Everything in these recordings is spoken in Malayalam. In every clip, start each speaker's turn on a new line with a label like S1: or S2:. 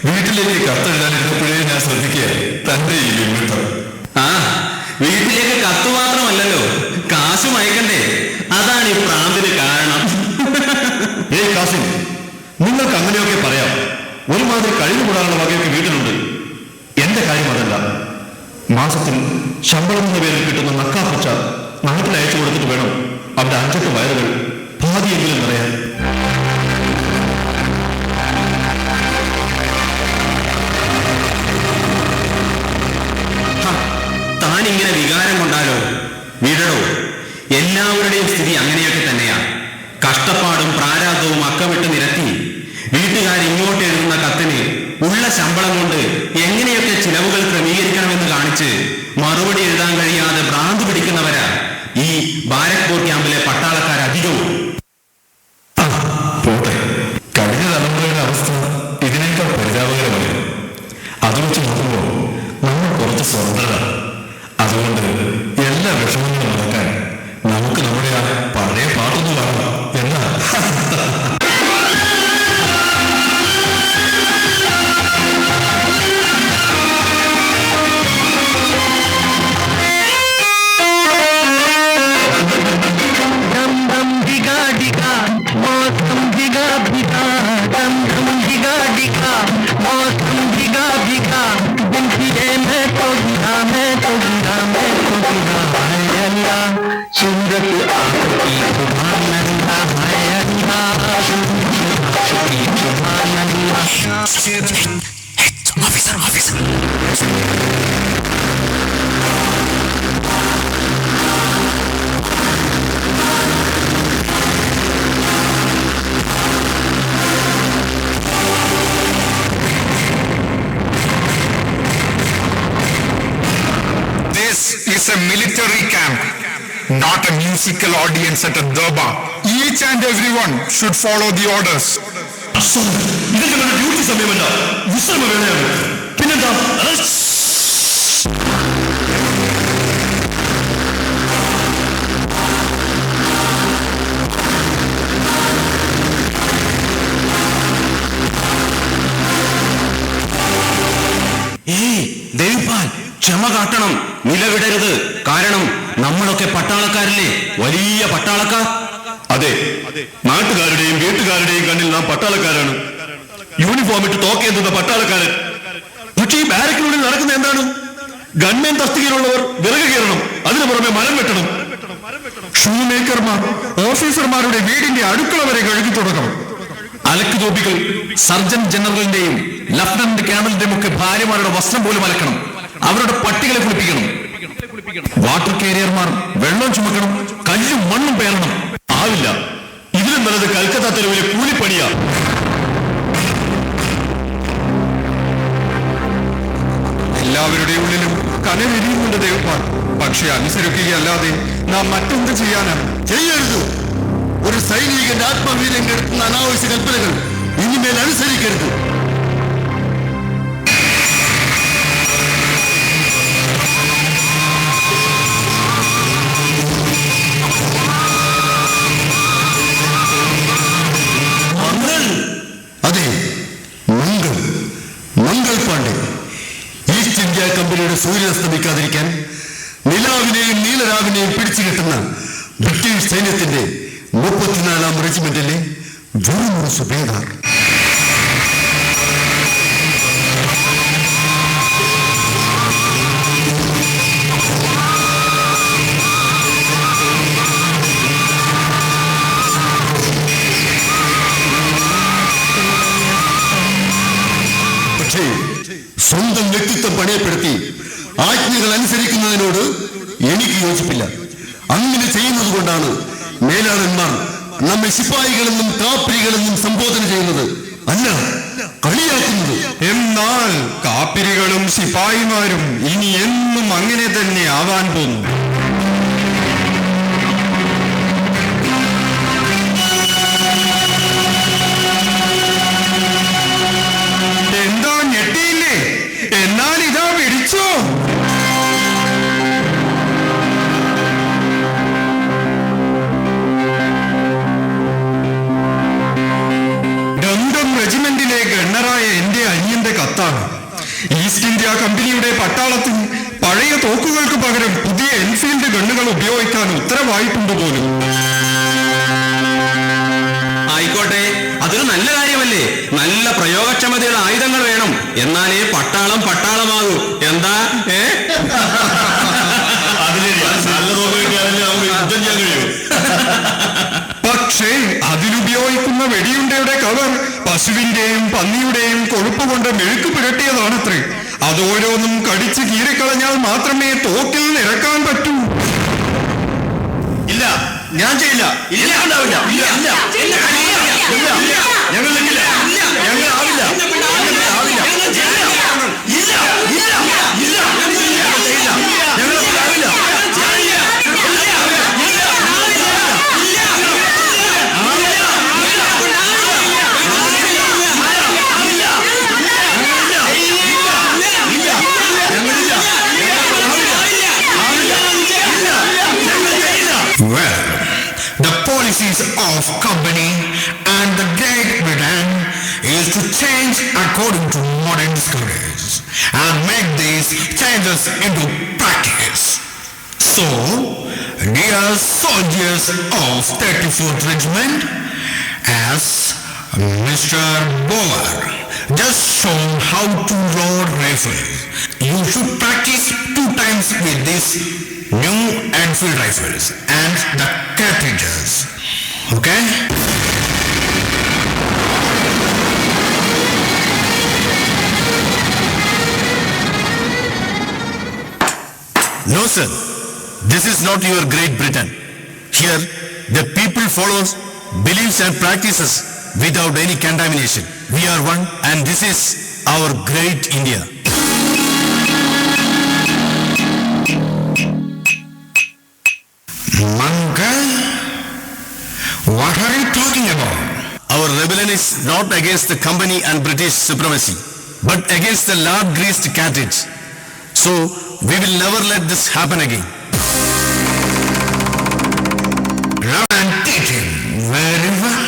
S1: വീട്ടിലേക്ക് കത്തെഴുതാനിരുന്നപ്പോഴേ ഞാൻ ശ്രദ്ധിക്കുക തന്റെ ഈ വിമിത്തം.
S2: ആ, വീട്ടിലേക്ക് കത്ത് മാത്രമല്ലല്ലോ, കാശും അയക്കണ്ടേ? അതാണ് ഈ പ്രാന്തിന് കാരണം.
S1: ഏയ് കാസിം, നിങ്ങൾക്ക് അങ്ങനെയൊക്കെ പറയാം. ഒരുമാതിരി കഴിഞ്ഞുകൂടാനുള്ള വകയൊക്കെ വീട്ടിലുണ്ട്. എന്റെ കാര്യം അതല്ല. മാസത്തിൽ ശമ്പളം എന്ന പേരിൽ കിട്ടുന്ന നക്കാപ്പച്ച നാട്ടിൽ അയച്ചു കൊടുത്തിട്ട് വേണം അവരുടെ 5-8 വയറുകൾ ഭാവിയെങ്കിലും നിറയാൻ.
S2: താനിങ്ങനെ വികാരം കൊണ്ടാലോ വീടടോ. എല്ലാവരുടെയും സ്ഥിതി അങ്ങനെയൊക്കെ തന്നെയാണ്. കഷ്ടപ്പാടും പ്രാരാബ്ദവും അക്കമിട്ട് നിരത്തി വീട്ടുകാർ ഇങ്ങോട്ട് എഴുതുന്ന കത്തിന് ഉള്ള ശമ്പളം കൊണ്ട് എങ്ങനെയൊക്കെ ചിലവുകൾ ക്രമീകരിക്കണമെന്ന് കാണിച്ച് മറുപടി എഴുതാൻ കഴിയാതെ ഭ്രാന്ത് പിടിക്കുന്നവരാ ഈ ബാരക്പൂർ ക്യാമ്പിലെ പട്ടാളക്കാർ അധികവും.
S1: പോട്ടെ, കഴിഞ്ഞ തലമുറയുടെ അവസ്ഥ ഇതിനേക്കാൾ പരിതാപകരമല്ല. അത് വെച്ച് നോക്കുമ്പോൾ നമ്മൾ കുറച്ച് സ്വതന്ത്രരാണ്. അതുകൊണ്ട് എല്ലാ വിഷമങ്ങളും നടക്കാൻ നമുക്ക് നമ്മുടെ ആ പഴയ പാട്ടൊന്നും കാണാം എന്നാ.
S3: Is a military camp, not a musical audience at a durbar. Each and everyone should follow the orders.
S1: ഇതൊക്കെ നമ്മുടെ ഡ്യൂട്ടി സമയമല്ല, വിശ്രമ വേളയാണ്. പിന്നെന്താ?
S2: ഏയ് ദേവിപ്പാൽ, ക്ഷമ കാട്ടണം, നിലവിടരുത്. കാരണം നമ്മളൊക്കെ പട്ടാളക്കാരില്ലേ, വലിയ പട്ടാളക്കാർ.
S1: അതെ, നാട്ടുകാരുടെയും വീട്ടുകാരുടെയും കണ്ണിൽ നാം പട്ടാളക്കാരാണ്. യൂണിഫോം ഇട്ട് തോക്കേന്തുന്ന പട്ടാളക്കാരൻ. പക്ഷേ ഈ ബാരക്കിനുള്ളിൽ നടക്കുന്ന എന്താണ്? ഗൺമാൻ തസ്തികയിലുള്ളവർ വിറക് കയറണം, അതിനു പുറമെ മരം വെട്ടണം.
S3: ഷൂ മേക്കർമാർ ഓഫീസർമാരുടെ വീടിന്റെ അടുക്കള വരെ കഴുകി തുടങ്ങണം.
S1: അലക്ക് തോപ്പികൾ സർജൻ ജനറലിന്റെയും ലഫ്റ്റനന്റ് കേണലിന്റെയും ഒക്കെ ഭാര്യമാരുടെ വസ്ത്രം പോലും അലക്കണം. അവരുടെ പട്ടികളെ കുളിപ്പിക്കണം. വാട്ടർ കാരിയർമാർ വെള്ളം ചുമക്കണം, കല്ലും മണ്ണും പേരണം. ആവില്ല, ഇതിലും നല്ലത് കൽക്കത്ത തെരുവിലെ കൂലിപ്പണിയാ.
S3: എല്ലാവരുടെയും ഉള്ളിലും കനവെരിയുന്നുണ്ട് ദേവപ്പാൽ. പക്ഷെ അനുസരിക്കുകയല്ലാതെ നാം മറ്റെന്ത് ചെയ്യാനാണ്?
S1: ചെയ്യരുത്. ഒരു സൈനികന്റെ ആത്മവീര്യം കെടുത്തുന്ന അനാവശ്യ കൽപ്പനകൾ ഇനിമേൽ അനുസരിക്കരുത്. അതെ, മംഗൾ പാണ്ഡെ ഈസ്റ്റ് ഇന്ത്യ കമ്പനിയുടെ സൂര്യൻ അസ്തമിക്കാതിരിക്കാൻ നിലാവിനെയും നീലരാവിനെയും പിടിച്ചു കിട്ടുന്ന ബ്രിട്ടീഷ് സൈന്യത്തിന്റെ 34ാം റെജിമെന്റിലെ വെറുമൊരു സുബേദാർ. പക്ഷേ സ്വന്തം വ്യക്തിത്വം പണയപ്പെടുത്തി ആജ്ഞകൾ അനുസരിക്കുന്നതിനോട് എനിക്ക് യോജിപ്പില്ല. അങ്ങനെ ചെയ്യുന്നത് കൊണ്ടാണ് മേലാളന്മാർ നമ്മെ ശിപ്പായികളെന്നും കാപ്പിരികളെന്നും സംബോധന ചെയ്യുന്നത്, അല്ല കളിയാക്കുന്നത്.
S3: എന്നാൽ കാപ്പിരികളും ശിപ്പായിമാരും ഇനി എന്നും അങ്ങനെ തന്നെ ആവാൻ പോകുന്നു. എന്താ ഞെട്ടിയില്ലേ? എന്നാൽ ഇതാ പിടിച്ചോ. റെജിമെന്റിലെ ഗണ്ണറായ എന്റെ അനിയന്റെ കത്താണ്. ഈസ്റ്റ് ഇന്ത്യ കമ്പനിയുടെ പട്ടാളത്തിൽ പഴയ തോക്കുകൾക്ക് പകരം പുതിയ എൻഫീൽഡ് ഗണ്ണുകൾ ഉപയോഗിക്കാൻ ഉത്തരവായിട്ടുണ്ട് പോലും.
S2: ആയിക്കോട്ടെ, അതൊരു നല്ല കാര്യമല്ലേ. നല്ല പ്രയോഗക്ഷമതയുള്ള ആയുധങ്ങൾ വേണം, എന്നാലേ പട്ടാളം പട്ടാളമാകൂ. എന്താ
S3: പക്ഷേ അതിലുപയോഗിക്കുന്ന വെടിയുണ്ടയുടെ കവർ പശുവിന്റെയും പന്നിയുടെയും കൊഴുപ്പ് കൊണ്ട് മെഴുക്ക് പുരട്ടിയതാണത്രേ. അതോരോന്നും കടിച്ച് കീറിക്കളഞ്ഞാൽ മാത്രമേ തോക്കിൽ നിരക്കാൻ പറ്റൂ.
S1: ഇല്ല, ഞാൻ ചെയ്യില്ല. ഇല്ല, ഉണ്ടാവില്ല. ഇല്ല, ഇല്ല, ഇല്ല, ഞങ്ങൾ നിൽക്കില്ല. ഞങ്ങൾ ആവില്ല.
S3: Well, the policies of company and the Great Britain is to change according to modern discoveries and make these changes into practice. So, dear soldiers of 34th Regiment, as Mr. Bower just shown how to load rifles, you should practice 2 times with this new Enfield rifles and the cartridges. Okay?
S1: No, sir. This is not your Great Britain. Here, the people follows beliefs and practices without any contamination. We are one, and this is our great India.
S3: Mangal? What are you talking about?
S1: Our rebellion is not against the company and British supremacy, but against the lard-greased cartridge. So, we will never let this happen again.
S3: Love and teach him very well.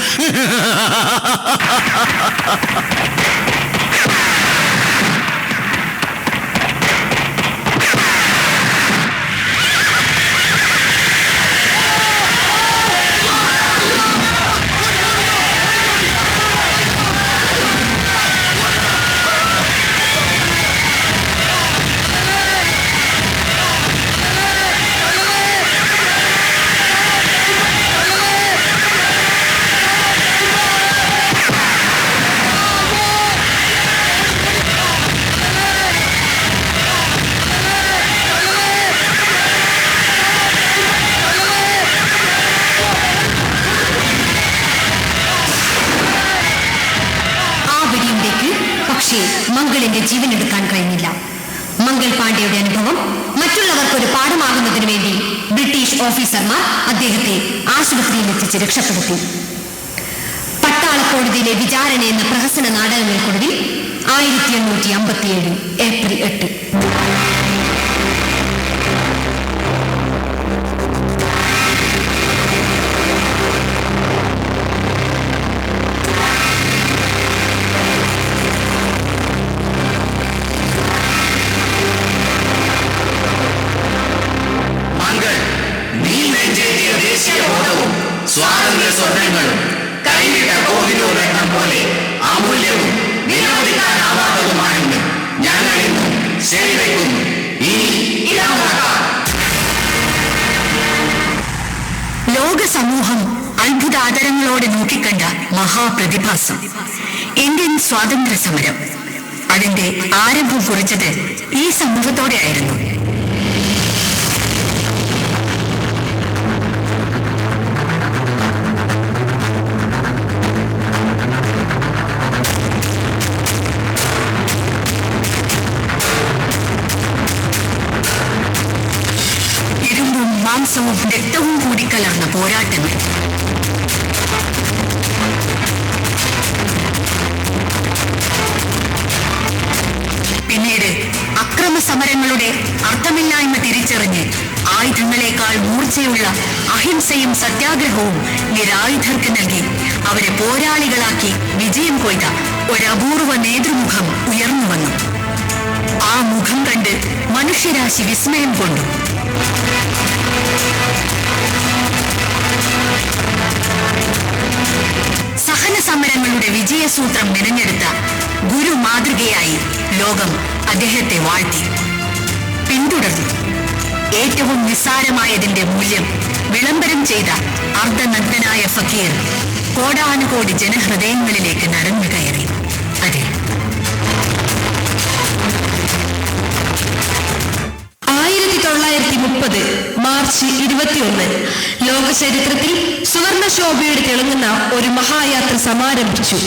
S4: മംഗളിന്റെ ജീവനെടുക്കാൻ കഴിഞ്ഞില്ല. മംഗൾ പാണ്ഡെയുടെ അനുഭവം മറ്റുള്ളവർക്കൊരു പാഠമാകുന്നതിന് വേണ്ടി ബ്രിട്ടീഷ് ഓഫീസർമാർ അദ്ദേഹത്തെ ആശുപത്രിയിൽ എത്തിച്ച് രക്ഷപ്പെടുത്തി. പട്ടാള കോടതിയിലെ വിചാരണ എന്ന പ്രഹസന നാടകങ്ങൾക്കൊടുവിൽ 1857 ഏപ്രിൽ 8
S2: സ്വാതന്ത്ര്യ സ്വപ്നങ്ങളും കൈവിട്ട കോഹിനൂറെണ്ണം പോലെ അമൂല്യവും വിലമതിക്കാനാവാത്തതുമാണെന്ന് ഞങ്ങൾ ഇന്നും ശരിവെക്കുന്നു.
S4: ലോക സമൂഹം അത്ഭുതാദരങ്ങളോടെ നോക്കിക്കണ്ട മഹാപ്രതിഭാസം ഇന്ത്യൻ സ്വാതന്ത്ര്യ സമരം. അതിന്റെ ആരംഭം കുറിച്ചത് ഈ സമൂഹത്തോടെയായിരുന്നു. മാംസവും രക്തവും കൂടിക്കലർന്ന പോരാട്ടങ്ങൾ. പിന്നീട് അക്രമ സമരങ്ങളുടെ അർത്ഥമില്ലായ്മ തിരിച്ചറിഞ്ഞ് ആയുധങ്ങളെക്കാൾ മൂർച്ചയുള്ള അഹിംസയും സത്യാഗ്രഹവും നിരായുധർക്ക് നൽകി അവരെ പോരാളികളാക്കി വിജയം കൊയ്ത ഒരപൂർവ നേതൃമുഖം ഉയർന്നു വന്നു. ആ മുഖം കണ്ട് മനുഷ്യരാശി വിസ്മയം കൊണ്ടു. സഹന സമരങ്ങളുടെ വിജയസൂത്രം മെനഞ്ഞെടുത്ത ഗുരു മാതൃകയായി ലോകം അദ്ദേഹത്തെ വാഴ്ത്തി. പിന്തുടർന്നു. ഏറ്റവും നിസ്സാരമായതിന്റെ മൂല്യം വിളംബരം ചെയ്ത അർദ്ധനഗ്നനായ ഫക്കീർ കോടാനുകോടി ജനഹൃദയങ്ങളിലേക്ക് നടന്നു കയറി. അതെ,
S5: 1930 മാർച്ച് 21 ലോക ചരിത്രത്തിൽ സുവർണ ശോഭയുടെ തിളങ്ങുന്ന ഒരു മഹായാത്ര സമാരംഭിച്ചു.